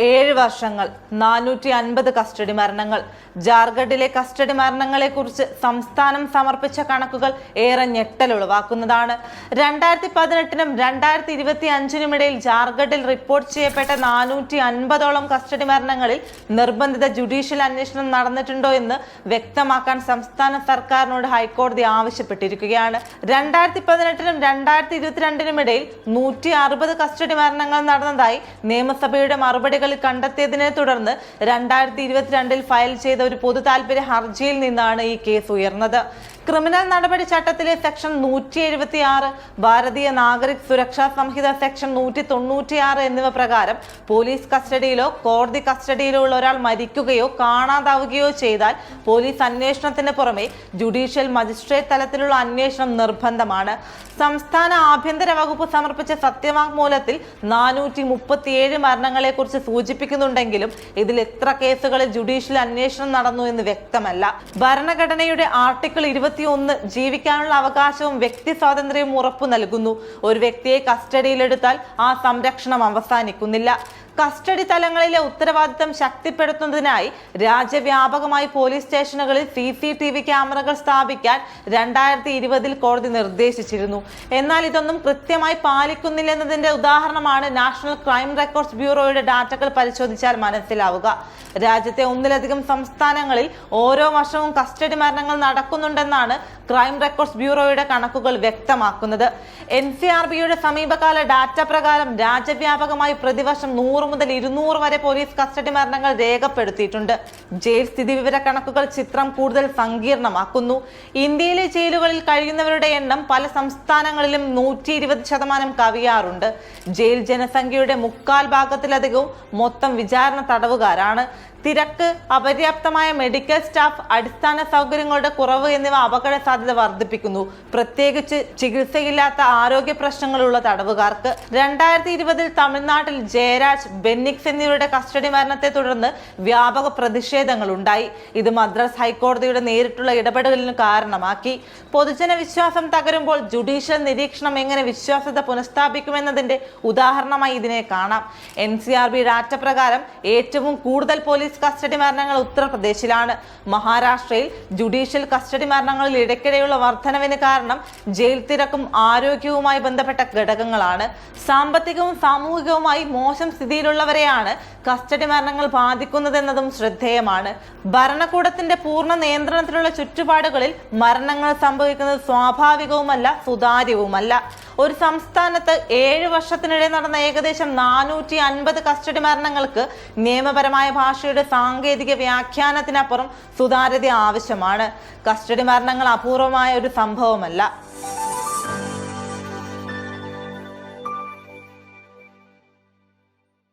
7 വർഷങ്ങൾ 450 കസ്റ്റഡി മരണങ്ങൾ. ജാർഖണ്ഡിലെ കസ്റ്റഡി മരണങ്ങളെ കുറിച്ച് സംസ്ഥാനം സമർപ്പിച്ച കണക്കുകൾ ഏറെ ഞെട്ടലുളവാക്കുന്നതാണ്. 2018-നും 2025-നും ഇടയിൽ ജാർഖണ്ഡിൽ റിപ്പോർട്ട് ചെയ്യപ്പെട്ട 450ഓളം കസ്റ്റഡി മരണങ്ങളിൽ നിർബന്ധിത ജുഡീഷ്യൽ അന്വേഷണം നടന്നിട്ടുണ്ടോ എന്ന് വ്യക്തമാക്കാൻ സംസ്ഥാന സർക്കാരിനോട് ഹൈക്കോടതി ആവശ്യപ്പെട്ടിരിക്കുകയാണ്. 2018-നും 2022-നും ഇടയിൽ 160 കസ്റ്റഡി മരണങ്ങൾ നടന്നതായി നിയമസഭയുടെ മറുപടികൾ കണ്ടെത്തിയതിനെ തുടർന്ന് 2022-ൽ ഫയൽ ചെയ്ത ഒരു പൊതു താൽപര്യ ഹർജിയിൽ നിന്നാണ് ഈ കേസ് ഉയർന്നത്. ക്രിമിനൽ നടപടി ചട്ടത്തിലെ സെക്ഷൻ 176, ഭാരതീയ നാഗരിക് സുരക്ഷാ സംഹിത സെക്ഷൻ 196 എന്നിവ പ്രകാരം പോലീസ് കസ്റ്റഡിയിലോ കോടതി കസ്റ്റഡിയിലോ ഉള്ള ഒരാൾ മരിക്കുകയോ കാണാതാവുകയോ ചെയ്താൽ പോലീസ് അന്വേഷണത്തിന് പുറമെ ജുഡീഷ്യൽ മജിസ്ട്രേറ്റ് തലത്തിലുള്ള അന്വേഷണം നിർബന്ധമാണ്. സംസ്ഥാന ആഭ്യന്തര വകുപ്പ് സമർപ്പിച്ച സത്യവാങ്മൂലത്തിൽ 437 മരണങ്ങളെ കുറിച്ച് സൂചിപ്പിക്കുന്നുണ്ടെങ്കിലും ഇതിൽ എത്ര കേസുകളിൽ ജുഡീഷ്യൽ അന്വേഷണം നടന്നു എന്ന് വ്യക്തമല്ല. ഭരണഘടനയുടെ ആർട്ടിക്കിൾ 21 ജീവിക്കാനുള്ള അവകാശവും വ്യക്തി സ്വാതന്ത്ര്യവും ഉറപ്പു നൽകുന്നു. ഒരു വ്യക്തിയെ കസ്റ്റഡിയിലെടുത്താൽ ആ സംരക്ഷണം അവസാനിക്കുന്നില്ല. കസ്റ്റഡി തലങ്ങളിലെ ഉത്തരവാദിത്തം ശക്തിപ്പെടുത്തുന്നതിനായി രാജ്യവ്യാപകമായി പോലീസ് സ്റ്റേഷനുകളിൽ CCTV ക്യാമറകൾ സ്ഥാപിക്കാൻ 2020-ൽ കോടതി നിർദ്ദേശിച്ചിരുന്നു. എന്നാൽ ഇതൊന്നും കൃത്യമായി പാലിക്കുന്നില്ലെന്നതിന്റെ ഉദാഹരണമാണ് നാഷണൽ ക്രൈം റെക്കോർഡ്സ് ബ്യൂറോയുടെ ഡാറ്റകൾ പരിശോധിച്ചാൽ മനസ്സിലാവുക. രാജ്യത്തെ ഒന്നിലധികം സംസ്ഥാനങ്ങളിൽ ഓരോ വർഷവും കസ്റ്റഡി മരണങ്ങൾ നടക്കുന്നുണ്ടെന്നാണ് ക്രൈം റെക്കോർഡ്സ് ബ്യൂറോയുടെ കണക്കുകൾ വ്യക്തമാക്കുന്നത്. NCRBയുടെ സമീപകാല ഡാറ്റ പ്രകാരം രാജ്യവ്യാപകമായി പ്രതിവർഷം 100 മുതൽ 200 വരെ പോലീസ് കസ്റ്റഡി മരണങ്ങൾ രേഖപ്പെടുത്തിയിട്ടുണ്ട്. ജയിൽ സ്ഥിതിവിവര കണക്കുകൾ ചിത്രം കൂടുതൽ സങ്കീർണമാക്കുന്നു. ഇന്ത്യയിലെ ജയിലുകളിൽ കഴിയുന്നവരുടെ എണ്ണം പല സംസ്ഥാനങ്ങളിലും 120% കവിയാറുണ്ട്. ജയിൽ ജനസംഖ്യയുടെ 3/4 മൊത്തം വിചാരണ തടവുകാരാണ്. തിരക്ക്, അപര്യാപ്തമായ മെഡിക്കൽ സ്റ്റാഫ്, അടിസ്ഥാന സൗകര്യങ്ങളുടെ കുറവ് എന്നിവ അപകട സാധ്യത വർദ്ധിപ്പിക്കുന്നു, പ്രത്യേകിച്ച് ചികിത്സയില്ലാത്ത ആരോഗ്യ പ്രശ്നങ്ങളുള്ള തടവുകാർക്ക്. 2020-ൽ തമിഴ്നാട്ടിൽ ജയരാജ്, ബെന്നിക്സ് എന്നിവരുടെ കസ്റ്റഡി മരണത്തെ തുടർന്ന് വ്യാപക പ്രതിഷേധങ്ങൾ ഉണ്ടായി. ഇത് മദ്രാസ് ഹൈക്കോടതിയുടെ നേരിട്ടുള്ള ഇടപെടലിന് കാരണമാക്കി. പൊതുജന വിശ്വാസം തകരുമ്പോൾ ജുഡീഷ്യൽ നിരീക്ഷണം എങ്ങനെ വിശ്വാസ്യത പുനഃസ്ഥാപിക്കുമെന്നതിന്റെ ഉദാഹരണമായി ഇതിനെ കാണാം. NCRB ഡാറ്റ പ്രകാരം ഏറ്റവും കൂടുതൽ പോലീസ് കസ്റ്റഡി മരണങ്ങൾ ഉത്തർപ്രദേശിലാണ്. മഹാരാഷ്ട്രയിൽ ജുഡീഷ്യൽ കസ്റ്റഡി മരണങ്ങളിൽ ഇടയ്ക്കിടെയുള്ള വർധനവിന് കാരണം ജയിൽ തിരക്കും ആരോഗ്യവുമായി ബന്ധപ്പെട്ട ഘടകങ്ങളാണ്. സാമ്പത്തികവും സാമൂഹികവുമായി മോശം സ്ഥിതിയിലുള്ളവരെയാണ് കസ്റ്റഡി മരണങ്ങൾ ബാധിക്കുന്നതെന്നതും ശ്രദ്ധേയമാണ്. ഭരണകൂടത്തിന്റെ പൂർണ്ണ നിയന്ത്രണത്തിലുള്ള ചുറ്റുപാടുകളിൽ മരണങ്ങൾ സംഭവിക്കുന്നത് സ്വാഭാവികവുമല്ല, സുതാര്യവുമല്ല. ഒരു സംസ്ഥാനത്ത് 7 വർഷത്തിനിടെ നടന്ന ഏകദേശം 450 കസ്റ്റഡി മരണങ്ങൾക്ക് നിയമപരമായ ഭാഷയുടെ സാങ്കേതിക വ്യാഖ്യാനത്തിനപ്പുറം സുതാര്യത ആവശ്യമാണ്. കസ്റ്റഡി മരണങ്ങൾ അപൂർവമായ ഒരു സംഭവമല്ല.